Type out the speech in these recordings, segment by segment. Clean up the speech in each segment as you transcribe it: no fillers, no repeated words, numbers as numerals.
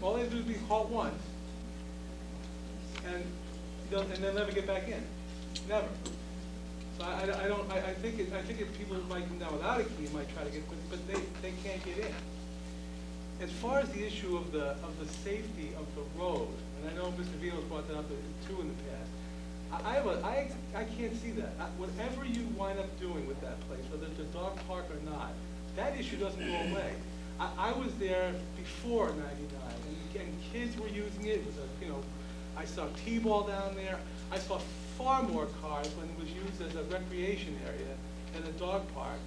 all they do is be caught once, and they'll never get back in, never. So I think if people might come down without a key, might try to get, but they can't get in. As far as the issue of the safety of the road, and I know Mr. Vito's brought that up too in the past. I can't see that. Whatever you wind up doing with that place, whether it's a dog park or not, that issue doesn't go away. I was there before '99, and kids were using it. It was I saw T-ball down there. I saw far more cars when it was used as a recreation area than a dog park.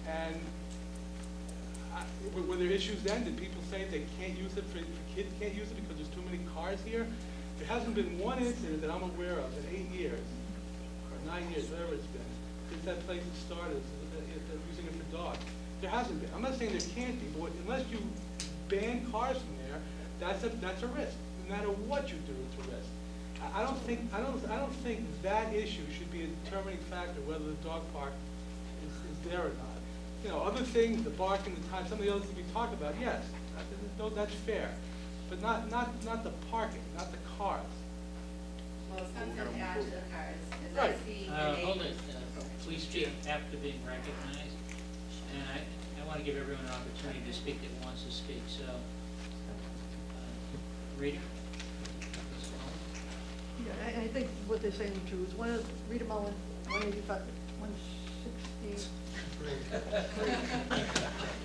And were there issues then? Did people say they can't use it, kids can't use it because there's too many cars here? There hasn't been one incident that I'm aware of in 8 years, or 9 years, whatever it's been, since that place has started, using it for dogs. There hasn't been. I'm not saying there can't be, but unless you ban cars from there, that's a risk. No matter what you do, it's a risk. I don't think that issue should be a determining factor whether the dog park is there or not. You know, other things, the barking, the time, some of the other things we talked about, yes, that's fair, but not the parking, not the cars. Well, something to add to the cars is right. I see Hold it. Please speak after being recognized, and I want to give everyone an opportunity to speak that wants to speak. So, Rita. Yeah, I think what they're saying is true. It's Rita Mullen, 185, 160.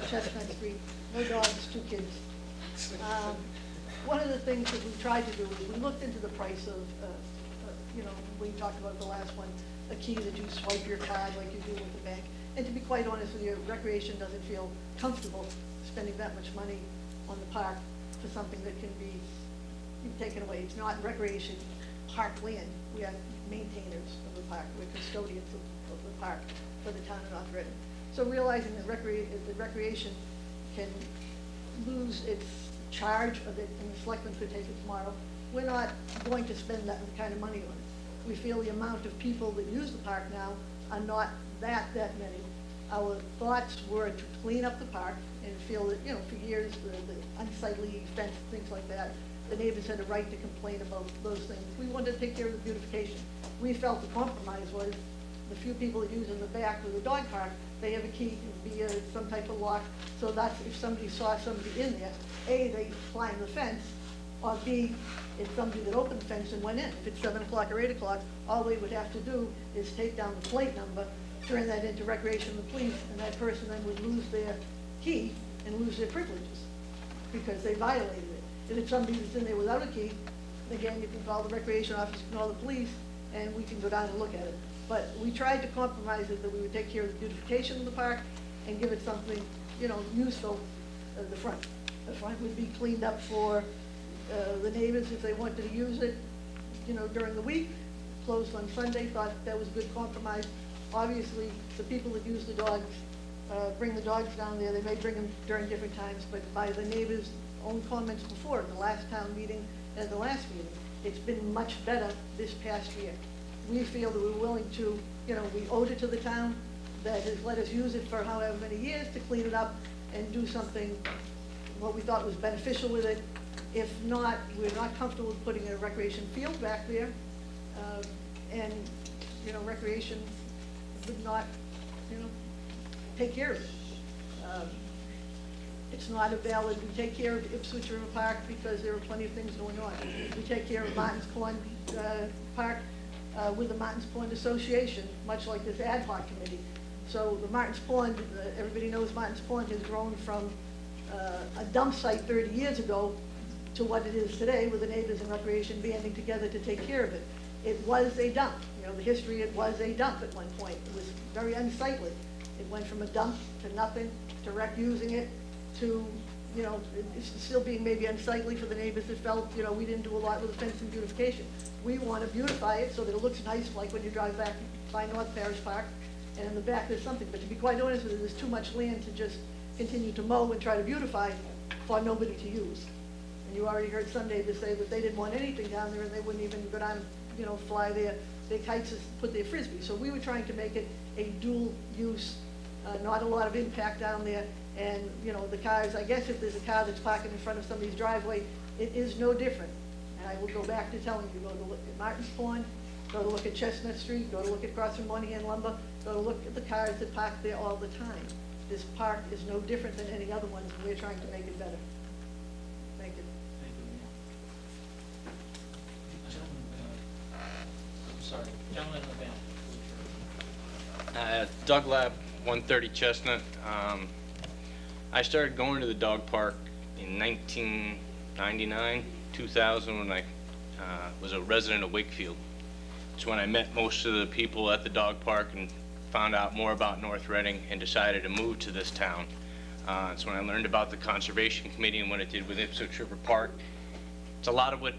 Chestnut Street, no dogs, 2 kids. One of the things that we tried to do is we looked into the price of, we talked about the last one, a key that you swipe your card like you do with the bank. And to be quite honest with you, recreation doesn't feel comfortable spending that much money on the park for something that can be taken away. It's not recreation park land. We are maintainers of the park. We're custodians of the park for the town of North Reading. So realizing that recreation can lose its charge of it, and the selectmen could take it tomorrow, we're not going to spend that kind of money on it. We feel the amount of people that use the park now are not that many. Our thoughts were to clean up the park and feel that, for years, the unsightly fence, things like that, the neighbors had a right to complain about those things. We wanted to take care of the beautification. We felt the compromise was the few people that use in the back with the dog park, they have a key, via some type of lock, so that's if somebody saw somebody in there, A, they climbed the fence, or B, it's somebody that opened the fence and went in. If it's 7 o'clock or 8 o'clock, all they would have to do is take down the plate number, turn that into recreation of the police, and that person then would lose their key and lose their privileges because they violated it. If it's somebody that's in there without a key, again, you can call the recreation office, you can call the police, and we can go down and look at it. But we tried to compromise it that we would take care of the beautification of the park and give it something, useful at the front. The front would be cleaned up for the neighbors if they wanted to use it, during the week. Closed on Sunday, thought that was a good compromise. Obviously, the people that use the dogs, bring the dogs down there, they may bring them during different times, but by the neighbors' own comments before, in the last town meeting and the last meeting, it's been much better this past year. We feel that we're willing to, we owed it to the town that has let us use it for however many years to clean it up and do something, what we thought was beneficial with it. If not, we're not comfortable with putting a recreation field back there, and, recreation would not, take care of it. It's not a valid, we take care of Ipswich River Park because there are plenty of things going on. We take care of Martin's Pond Park with the Martin's Pond Association, much like this ad hoc committee. So the Martin's Pond, everybody knows Martin's Pond has grown from a dump site 30 years ago to what it is today, with the neighbors and recreation banding together to take care of it. It was a dump. The history, it was a dump at one point. It was very unsightly. It went from a dump to nothing, to rec using it, to, it's still being maybe unsightly for the neighbors that felt, we didn't do a lot with the fence and beautification. We want to beautify it so that it looks nice, like when you drive back by North Parish Park, and in the back there's something. But to be quite honest with you, there's too much land to just continue to mow and try to beautify for nobody to use. And you already heard some neighbors say that they didn't want anything down there and they wouldn't even go down, fly their kites and put their frisbee. So we were trying to make it a dual use, not a lot of impact down there, And, you know, the cars, I guess if there's a car that's parking in front of somebody's driveway, it is no different. And I will go back to telling you, go to look at Martin's Pond, go to look at Chestnut Street, go to look at across from Monahan Lumber, go to look at the cars that park there all the time. This park is no different than any other ones, and we're trying to make it better. Thank you. Thank you. Gentleman, I'm sorry, gentleman in the back. Doug Lab, 130 Chestnut. I started going to the dog park in 1999, 2000, when I was a resident of Wakefield. It's when I met most of the people at the dog park and found out more about North Reading and decided to move to this town. It's when I learned about the Conservation Committee and what it did with Ipswich River Park. It's a lot of what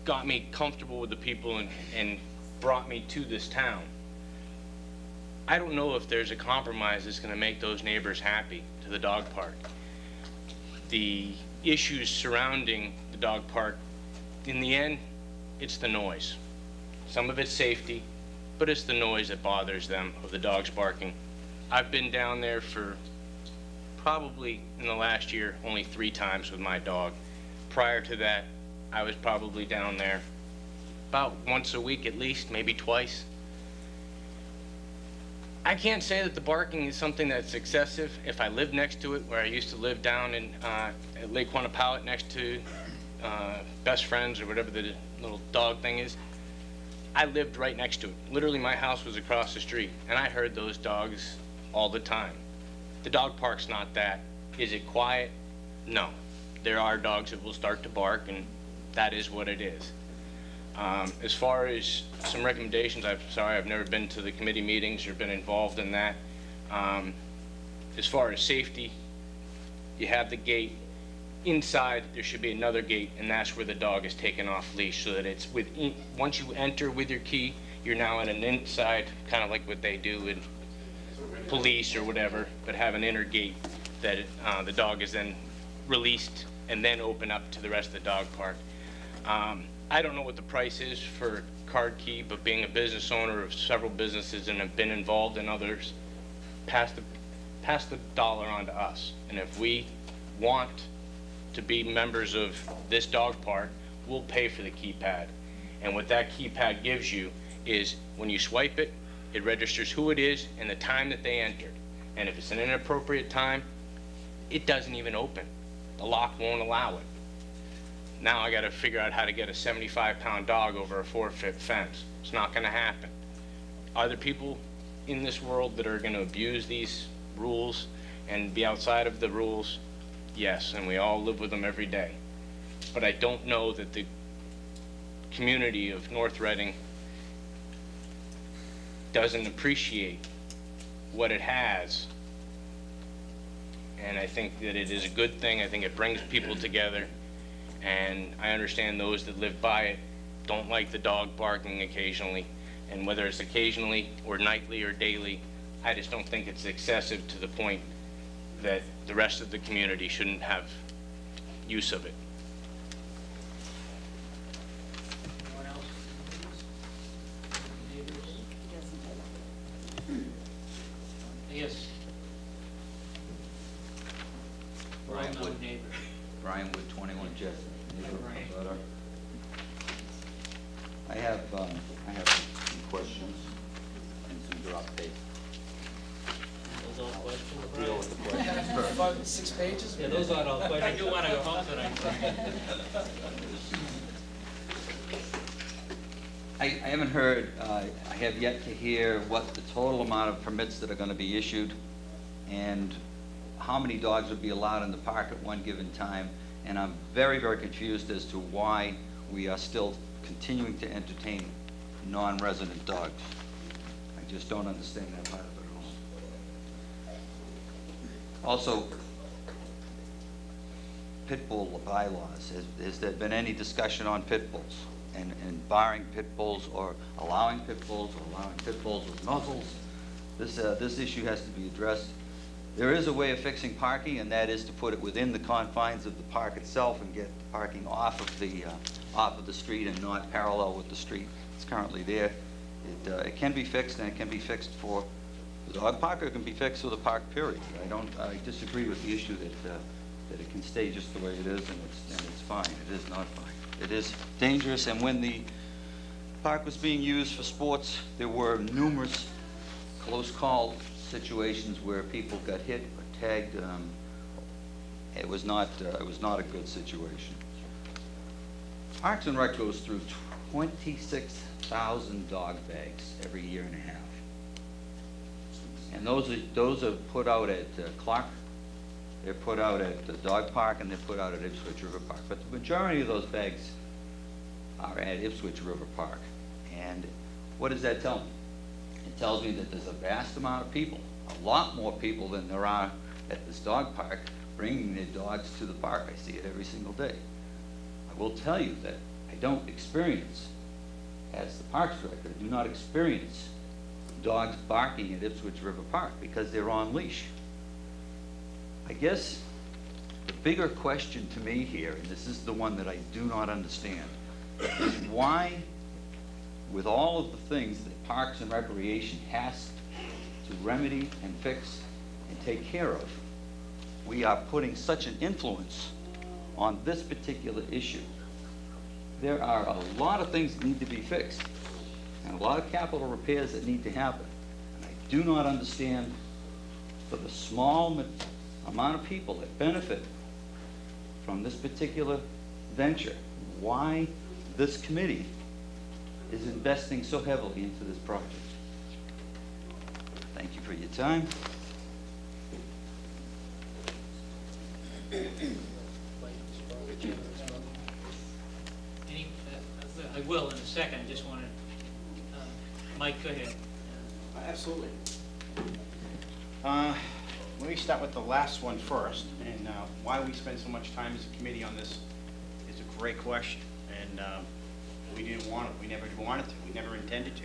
got me comfortable with the people and brought me to this town. I don't know if there's a compromise that's going to make those neighbors happy to the dog park. The issues surrounding the dog park, in the end, it's the noise. Some of it's safety, but it's the noise that bothers them of the dogs barking. I've been down there for probably in the last year only 3 times with my dog. Prior to that, I was probably down there about once a week at least, maybe twice. I can't say that the barking is something that's excessive. If I lived next to it, where I used to live down in at Lake Quantapowhat next to Best Friends or whatever the little dog thing is, I lived right next to it. Literally, my house was across the street, and I heard those dogs all the time. The dog park's not that. Is it quiet? No. There are dogs that will start to bark, and that is what it is. As far as some recommendations, I've never been to the committee meetings or been involved in that. As far as safety, you have the gate. Inside, there should be another gate, and that's where the dog is taken off leash, so that it's once you enter with your key, you're now in an inside, kind of like what they do in police or whatever, but have an inner gate that the dog is then released and then open up to the rest of the dog park. I don't know what the price is for card key, but being a business owner of several businesses and have been involved in others, pass the dollar on to us. And if we want to be members of this dog park, we'll pay for the keypad. And what that keypad gives you is when you swipe it, it registers who it is and the time that they entered. And if it's an inappropriate time, it doesn't even open. The lock won't allow it. Now I got to figure out how to get a 75-pound dog over a 4-foot fence. It's not going to happen. Are there people in this world that are going to abuse these rules and be outside of the rules? Yes, and we all live with them every day. But I don't know that the community of North Reading doesn't appreciate what it has. And I think that it is a good thing. I think it brings people together. And I understand those that live by it don't like the dog barking occasionally. And whether it's occasionally or nightly or daily, I just don't think it's excessive to the point that the rest of the community shouldn't have use of it. Anyone else? Neighbors? Yes. Brian Well-known Wood. neighbor. Brian Wood, 21 Jessup. Right. I have some questions and some drop dates. Those all questions, Deal Brian? with the questions first. About 6 pages? Yeah, those aren't all questions. I do want to go home tonight. I haven't heard, I have yet to hear what the total amount of permits that are going to be issued and how many dogs would be allowed in the park at one given time. And I'm very, very confused as to why we are still continuing to entertain non-resident dogs. I just don't understand that part of it at all. Also, pit bull bylaws. Has there been any discussion on pit bulls and barring pit bulls or allowing pit bulls with muzzles? This issue has to be addressed. There is a way of fixing parking, and that is to put it within the confines of the park itself and get parking off of the street and not parallel with the street. It's currently there. It can be fixed, and it can be fixed for the dog park, or it can be fixed with a park, period. I disagree with the issue that it can stay just the way it is and it's fine. It is not fine. It is dangerous, and when the park was being used for sports, there were numerous close call situations where people got hit or tagged. It was not a good situation. Parks and Rec goes through 26,000 dog bags every year and a half. And those are put out at Clark, they're put out at the dog park, and they're put out at Ipswich River Park. But the majority of those bags are at Ipswich River Park. And what does that tell me? It tells me that there's a vast amount of people, a lot more people than there are at this dog park, bringing their dogs to the park. I see it every single day. I will tell you that I don't experience, as the Parks Director, I do not experience dogs barking at Ipswich River Park because they're on leash. I guess the bigger question to me here, and this is the one that I do not understand, is why, with all of the things that Parks and Recreation has to remedy and fix and take care of, we are putting such an influence on this particular issue. There are a lot of things that need to be fixed and a lot of capital repairs that need to happen. And I do not understand, for the small amount of people that benefit from this particular venture, why this committee is investing so heavily into this project. Thank you for your time. I will in a second. I just wanted, Mike, go ahead. Absolutely. Let me start with the last one first, and why we spend so much time as a committee on this is a great question, and we didn't want it. We never wanted to. We never intended to.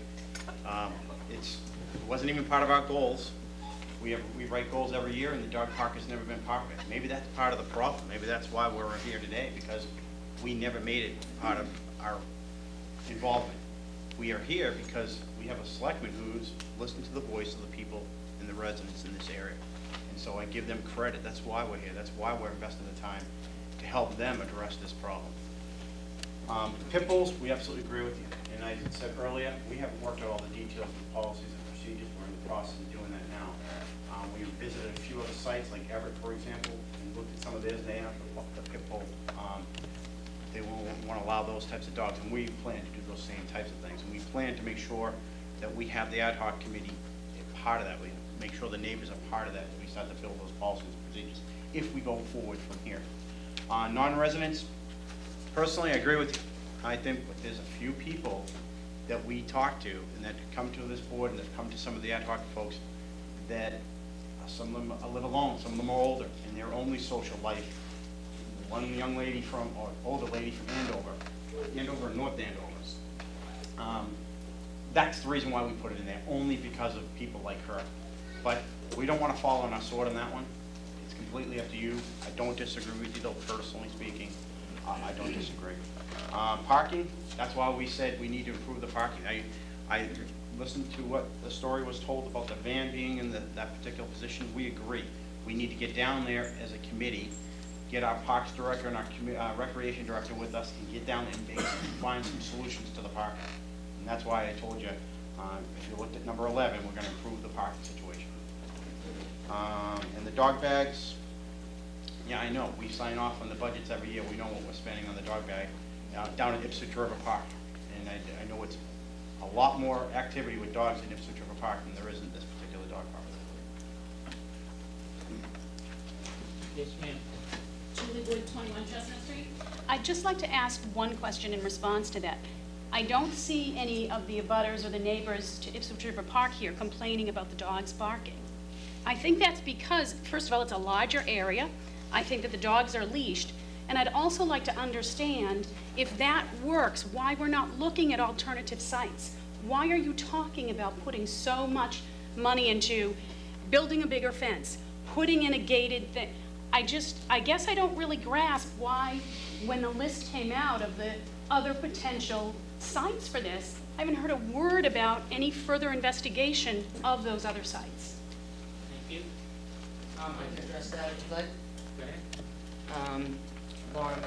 It wasn't even part of our goals. We write goals every year, and the dog park has never been part of it. Maybe that's part of the problem. Maybe that's why we're here today, because we never made it part of our involvement. We are here because we have a selectman who's listened to the voice of the people and the residents in this area. And so I give them credit. That's why we're here. That's why we're investing the time to help them address this problem. Pit bulls, we absolutely agree with you. And I said earlier, we haven't worked out all the details of the policies and procedures. We're in the process of doing that now. We visited a few other sites, like Everett, for example, and looked at some of theirs. They have the pit bull. They won't want to allow those types of dogs, and we plan to do those same types of things. And we plan to make sure that we have the ad hoc committee part of that. We make sure the neighbors are part of that as we start to build those policies and procedures if we go forward from here. Non-residents, personally, I agree with you. I think there's a few people that we talk to and that come to this board and that come to some of the ad hoc folks that some of them live alone, some of them are older, and their only social life. One young lady or older lady from Andover and North Andover. That's the reason why we put it in there, only because of people like her. But we don't want to fall on our sword on that one. It's completely up to you. I don't disagree with you, though, personally speaking. I don't disagree. Parking, that's why we said we need to improve the parking. I listened to what the story was told about the van being in that particular position. We agree. We need to get down there as a committee, get our Parks Director and our Recreation Director with us, and get down and basically find some solutions to the parking. And that's why I told you, if you looked at number 11, we're going to improve the parking situation. And the dog bags, yeah, I know. We sign off on the budgets every year. We know what we're spending on the dog bag down at Ipswich River Park. And I know it's a lot more activity with dogs in Ipswich River Park than there is in this particular dog park. Yes, ma'am. Julie Wood, 21 Chestnut Street. I'd just like to ask one question in response to that. I don't see any of the abutters or the neighbors to Ipswich River Park here complaining about the dogs barking. I think that's because, first of all, it's a larger area. I think that the dogs are leashed. And I'd also like to understand, if that works, why we're not looking at alternative sites. Why are you talking about putting so much money into building a bigger fence, putting in a gated thing? I guess I don't really grasp why when the list came out of the other potential sites for this, I haven't heard a word about any further investigation of those other sites. Thank you. I can address that if you'd like. Go ahead. Lauren,